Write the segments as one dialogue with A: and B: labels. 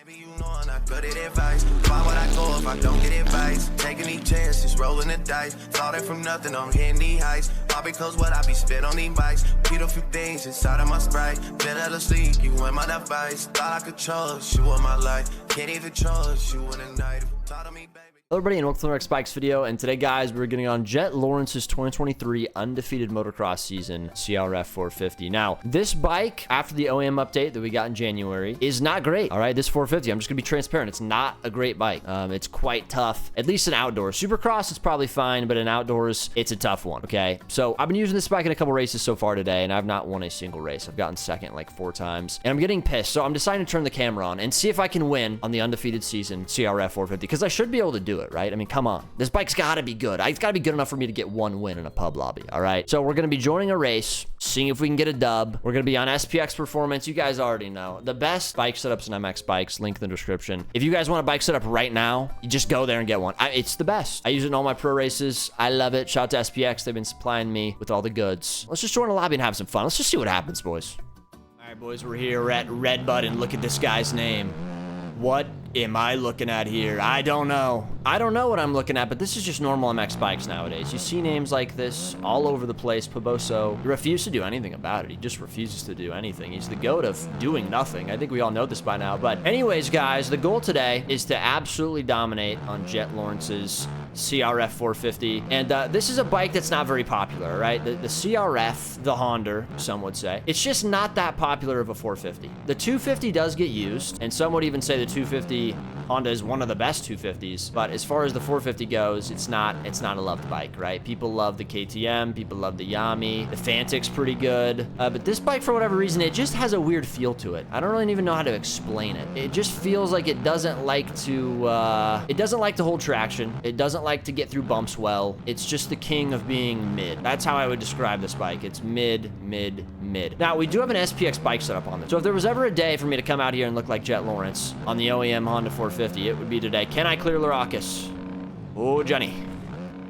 A: Baby, you know I'm not good at advice. Why would I go if I don't get advice? Taking these chances, rolling the dice. Thought it from nothing, I'm hitting these heights. All because what I be spit on these bikes. Repeat a few things inside of my sprite. Been out of sleep, you in my device. Thought I could trust you in my life. Can't even trust you in the night. Thought of me, baby.
B: Hello everybody and welcome to the Next Bikes video, and today guys we're getting on Jett Lawrence's 2023 undefeated motocross season CRF450. Now this bike, after the OEM update that we got in January, is not great. All right, this 450, I'm just gonna be transparent, it's not a great bike. It's quite tough, at least in outdoors. Supercross it's probably fine, but in outdoors it's a tough one. Okay, so I've been using this bike in a couple races so far today and I've not won a single race. I've gotten second like 4 times and I'm getting pissed, so I'm deciding to turn the camera on and see if I can win on the undefeated season CRF450, because I should be able to do it, right? I mean, come on. This bike's gotta be good. It's gotta be good enough for me to get one win in a pub lobby, all right? So we're gonna be joining a race, seeing if we can get a dub. We're gonna be on SPX Performance. You guys already know. The best bike setups in MX Bikes, link in the description. If you guys want a bike setup right now, you just go there and get one. It's the best. I use it in all my pro races. I love it. Shout out to SPX. They've been supplying me with all the goods. Let's just join a lobby and have some fun. Let's just see what happens, boys. All right, boys, we're here. We're at Red Button. Look at this guy's name. What am I looking at here? I don't know. I don't know what I'm looking at, but this is just normal MX Bikes nowadays. You see names like this all over the place. Poboso, he refused to do anything about it. He just refuses to do anything. He's the goat of doing nothing. I think we all know this by now. But anyways, guys, the goal today is to absolutely dominate on Jett Lawrence's CRF450. And this is a bike that's not very popular, right? The CRF, the Honda, some would say, it's just not that popular of a 450. The 250 does get used, and some would even say the 250 Honda is one of the best 250s, but as far as the 450 goes, it's not a loved bike, right? People love the KTM, people love the Yami, the Fantic's pretty good, but this bike, for whatever reason, it just has a weird feel to it. I don't really even know how to explain it. It just feels like it doesn't like to hold traction. It doesn't like to get through bumps well. It's just the king of being mid. That's how I would describe this bike. It's mid, mid, mid. Now, we do have an SPX bike setup on this, so if there was ever a day for me to come out here and look like Jett Lawrence on the OEM Honda 450, it would be today. Can I clear Laracus? Oh, Johnny.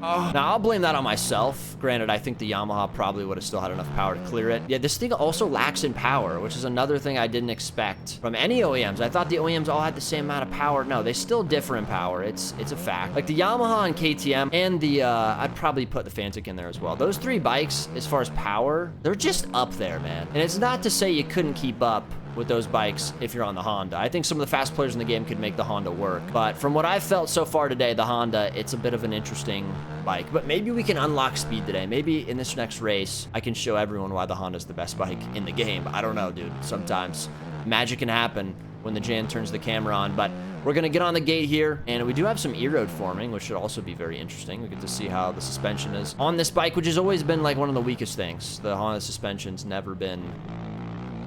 B: Oh. Now, I'll blame that on myself. Granted, I think the Yamaha probably would have still had enough power to clear it. Yeah, this thing also lacks in power, which is another thing I didn't expect from any OEMs. I thought the OEMs all had the same amount of power. No, they still differ in power. It's a fact. Like the Yamaha and KTM and the, I'd probably put the Fantic in there as well. Those 3 bikes, as far as power, they're just up there, man. And it's not to say you couldn't keep up with those bikes if you're on the Honda. I think some of the fast players in the game could make the Honda work. But from what I've felt so far today, the Honda, it's a bit of an interesting bike. But maybe we can unlock speed today. Maybe in this next race, I can show everyone why the Honda's the best bike in the game. I don't know, dude. Sometimes magic can happen when the Jan turns the camera on. But we're gonna get on the gate here, and we do have some E-road forming, which should also be very interesting. We get to see how the suspension is on this bike, which has always been like one of the weakest things. The Honda suspension's never been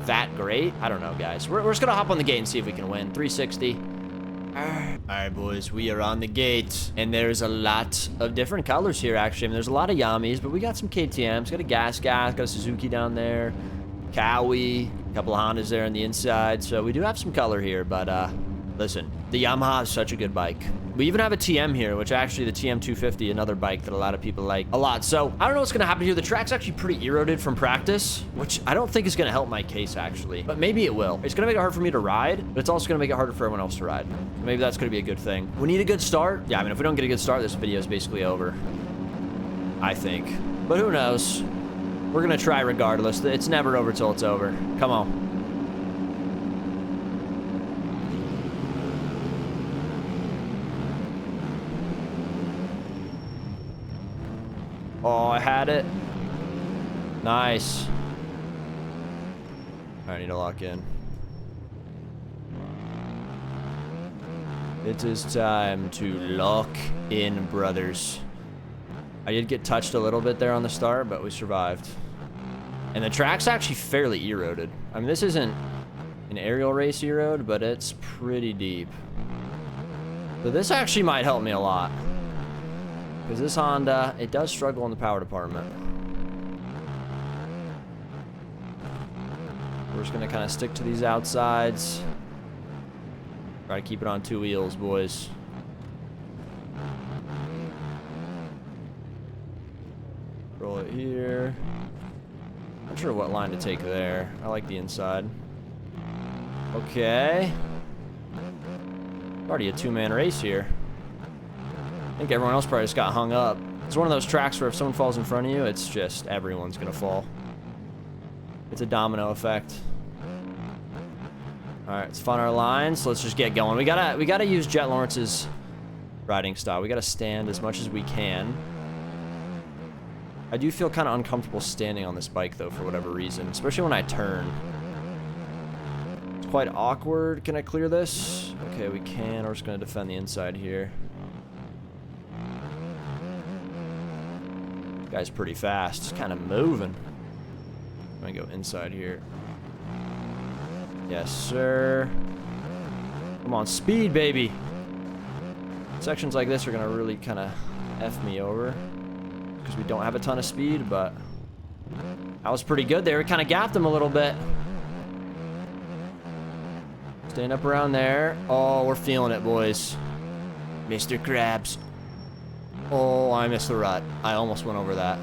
B: that great. I don't know, guys. We're just gonna hop on the gate and see if we can win. 360. All right, boys, we are on the gate, and there's a lot of different colors here, actually. I mean, there's a lot of Yamis, but we got some KTMs, got a gas, got a Suzuki down there, Cowie, a couple of Hondas there on the inside, so we do have some color here, but listen, the Yamaha is such a good bike. We even have a TM here, which actually the TM250, another bike that a lot of people like a lot. So I don't know what's gonna happen here. The track's actually pretty eroded from practice, which I don't think is gonna help my case actually, but maybe it will. It's gonna make it hard for me to ride, but it's also gonna make it harder for everyone else to ride. Maybe that's gonna be a good thing. We need a good start. Yeah, I mean, if we don't get a good start, this video is basically over, I think. But who knows? We're gonna try regardless. It's never over till it's over. Come on. Oh, I had it. Nice. I need to lock in. It is time to lock in, brothers. I did get touched a little bit there on the start, but we survived. And the track's actually fairly eroded. I mean, this isn't an aerial race erode, but it's pretty deep. So this actually might help me a lot. Because this Honda, it does struggle in the power department. We're just going to kind of stick to these outsides. Try to keep it on 2 wheels, boys. Roll it here. Not sure what line to take there. I like the inside. Okay. Already a two-man race here. I think everyone else probably just got hung up. It's one of those tracks where if someone falls in front of you, it's just everyone's gonna fall. It's a domino effect. All right, let's find our lines. Let's just get going. We gotta use Jett Lawrence's riding style. We gotta stand as much as we can. I do feel kind of uncomfortable standing on this bike though, for whatever reason, especially when I turn. It's quite awkward. Can I clear this? Okay, we can. We're just gonna defend the inside here. Guy's pretty fast. It's kind of moving. I'm gonna go inside here. Yes, sir. Come on, speed, baby. Sections like this are gonna really kind of F me over because we don't have a ton of speed, but that was pretty good there. We kind of gapped him a little bit. Stand up around there. Oh, we're feeling it, boys. Mr. Krabs. Oh, I missed the rut. I almost went over that.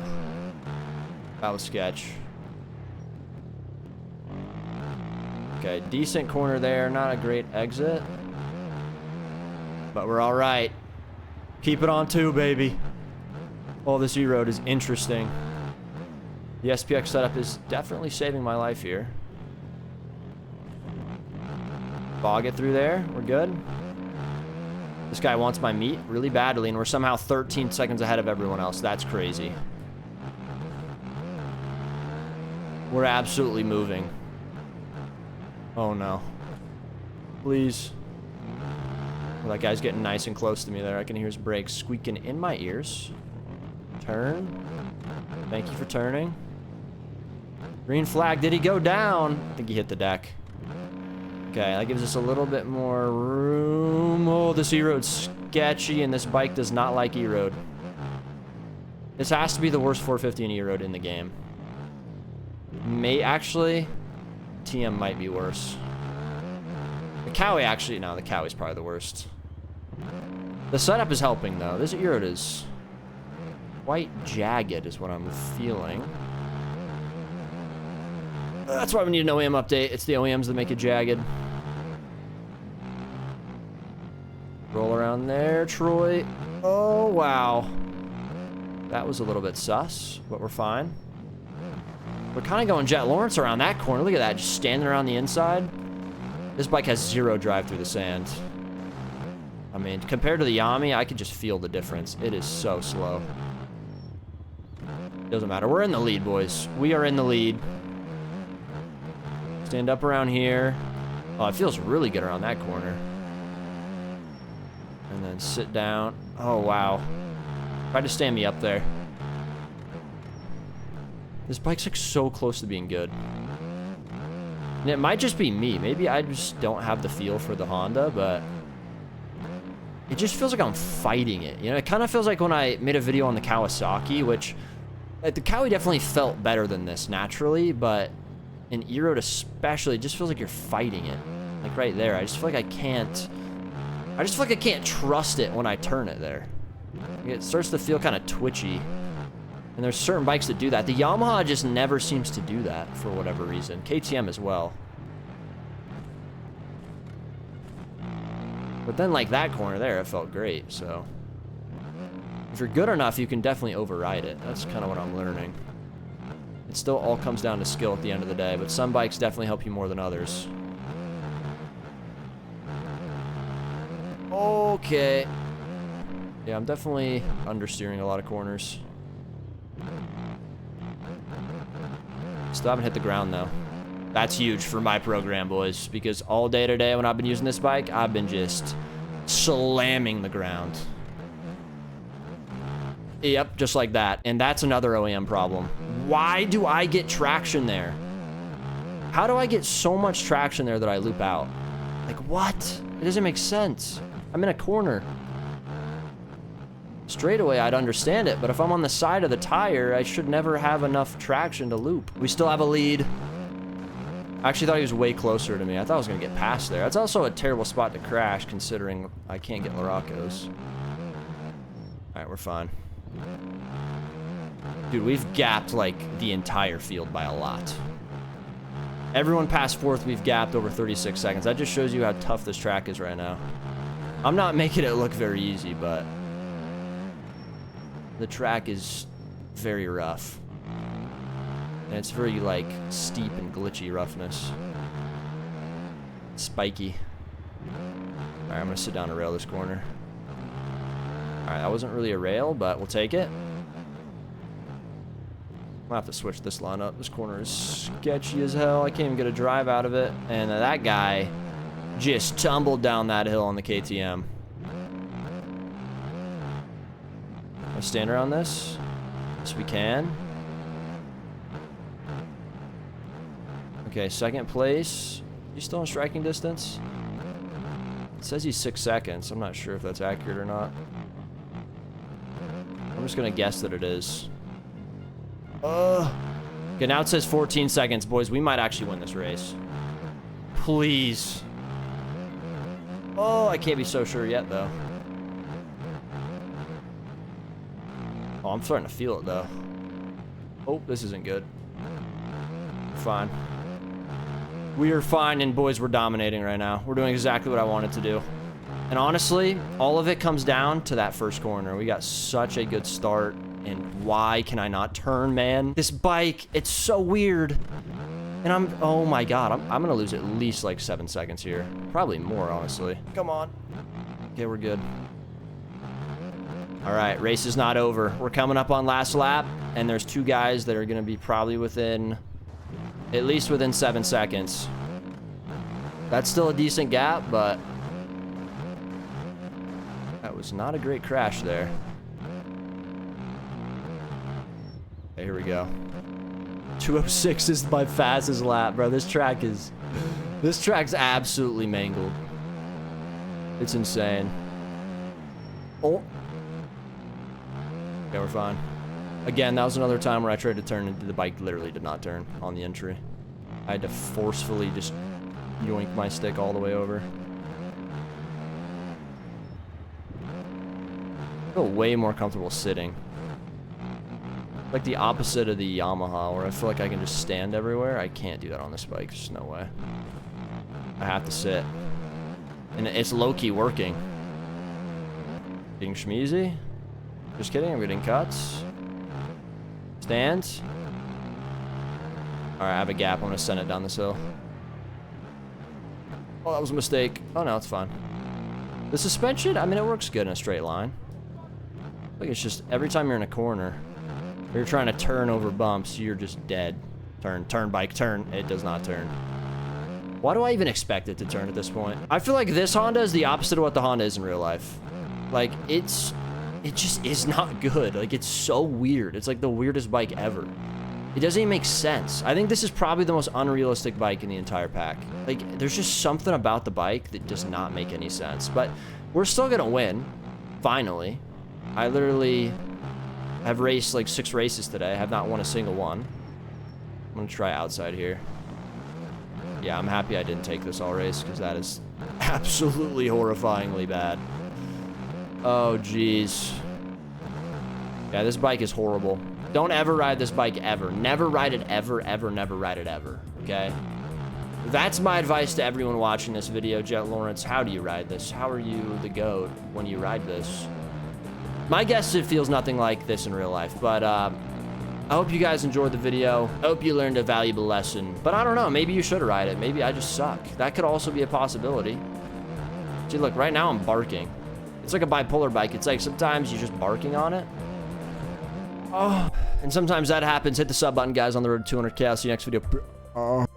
B: That was sketch. Okay, decent corner there. Not a great exit. But we're all right. Keep it on two, baby. Oh, this E-Road is interesting. The SPX setup is definitely saving my life here. Bog it through there. We're good. This guy wants my meat really badly, and we're somehow 13 seconds ahead of everyone else. That's crazy. We're absolutely moving. Oh, no. Please. Well, that guy's getting nice and close to me there. I can hear his brakes squeaking in my ears. Turn. Thank you for turning. Green flag. Did he go down? I think he hit the deck. Okay, that gives us a little bit more room. Oh, this E-Road's sketchy, and this bike does not like E-Road. This has to be the worst 450 in E-Road in the game. Actually, TM might be worse. The Cowie actually, no, the Cowie's probably the worst. The setup is helping, though. This E-Road is quite jagged, is what I'm feeling. That's why we need an OEM update. It's the OEMs that make it jagged. Roll around there, Troy. Oh, wow. That was a little bit sus, but we're fine. We're kind of going Jett Lawrence around that corner. Look at that, just standing around the inside. This bike has zero drive through the sand. I mean, compared to the Yami, I could just feel the difference. It is so slow. Doesn't matter. We're in the lead, boys. We are in the lead. Stand up around here. Oh, it feels really good around that corner. And then sit down. Oh, wow. Try to stand me up there. This bike's like so close to being good. And it might just be me. Maybe I just don't have the feel for the Honda, but it just feels like I'm fighting it. You know, it kind of feels like when I made a video on the Kawasaki, which like, the Cowie definitely felt better than this naturally, but in E-Road especially, it just feels like you're fighting it. Like right there, I just feel like I can't trust it when I turn it there. It starts to feel kind of twitchy. And there's certain bikes that do that. The Yamaha just never seems to do that for whatever reason. KTM as well. But then like that corner there, it felt great, so. If you're good enough, you can definitely override it. That's kind of what I'm learning. It still all comes down to skill at the end of the day, but some bikes definitely help you more than others. Okay. Yeah, I'm definitely understeering a lot of corners. Still haven't hit the ground though. That's huge for my program, boys, because all day today when I've been using this bike, I've been just slamming the ground. Yep, just like that. And that's another OEM problem. Why do I get traction there? How do I get so much traction there that I loop out? Like, what? It doesn't make sense. I'm in a corner. Straight away, I'd understand it, but if I'm on the side of the tire, I should never have enough traction to loop. We still have a lead. I actually thought he was way closer to me. I thought I was going to get past there. That's also a terrible spot to crash, considering I can't get Laracos. All right, we're fine. Dude, we've gapped, like, the entire field by a lot. Everyone past fourth, we've gapped over 36 seconds. That just shows you how tough this track is right now. I'm not making it look very easy, but the track is very rough. And it's very, like, steep and glitchy roughness. Spiky. Alright, I'm gonna sit down to rail this corner. Alright, that wasn't really a rail, but we'll take it. I'll have to switch this line up. This corner is sketchy as hell. I can't even get a drive out of it. And that guy just tumbled down that hill on the KTM. Can I stand around this? Yes, we can. Okay, second place. He's still in striking distance? It says he's 6 seconds. I'm not sure if that's accurate or not. I'm just gonna guess that it is. Okay, now it says 14 seconds, boys. We might actually win this race. Please. Oh, I can't be so sure yet, though. Oh, I'm starting to feel it, though. Oh, this isn't good. Fine. We are fine, and boys, we're dominating right now. We're doing exactly what I wanted to do. And honestly, all of it comes down to that first corner. We got such a good start. And why can I not turn, man? This bike, it's so weird. And oh my God, I'm gonna lose at least like 7 seconds here. Probably more, honestly. Come on. Okay, we're good. All right, race is not over. We're coming up on last lap, and there's 2 guys that are gonna be probably within, at least within 7 seconds. That's still a decent gap, but that was not a great crash there. Okay, here we go. 2:06 is my fastest lap, bro. This track's absolutely mangled. It's insane. Oh. Okay, we're fine. Again, that was another time where I tried to turn and the bike literally did not turn on the entry. I had to forcefully just yoink my stick all the way over. I feel way more comfortable sitting. Like the opposite of the Yamaha, where I feel like I can just stand everywhere. I can't do that on this bike. There's no way. I have to sit. And it's low-key working. Being schmeezy? Just kidding, I'm getting cuts. Stands. Alright, I have a gap. I'm going to send it down this hill. Oh, that was a mistake. Oh, no, it's fine. The suspension, I mean, it works good in a straight line. Like, it's just every time you're in a corner, you're trying to turn over bumps, you're just dead. Turn, bike, turn. It does not turn. Why do I even expect it to turn at this point? I feel like this Honda is the opposite of what the Honda is in real life. Like, it just is not good. Like, it's so weird. It's like the weirdest bike ever. It doesn't even make sense. I think this is probably the most unrealistic bike in the entire pack. Like, there's just something about the bike that does not make any sense. But we're still gonna win, finally. I literally have raced like 6 races today. I have not won a single one. I'm gonna try outside here. Yeah, I'm happy I didn't take this all race because that is absolutely horrifyingly bad. Oh, jeez. Yeah, this bike is horrible. Don't ever ride this bike ever. Never ride it ever, ever, never ride it ever, okay? That's my advice to everyone watching this video. Jett Lawrence, how do you ride this? How are you the GOAT when you ride this? My guess is it feels nothing like this in real life, but I hope you guys enjoyed the video. I hope you learned a valuable lesson, but I don't know, maybe you should ride it. Maybe I just suck. That could also be a possibility. See, look, right now I'm barking. It's like a bipolar bike. It's like sometimes you're just barking on it. Oh, and sometimes that happens. Hit the sub button, guys, on the road to 200K. I'll see you next video.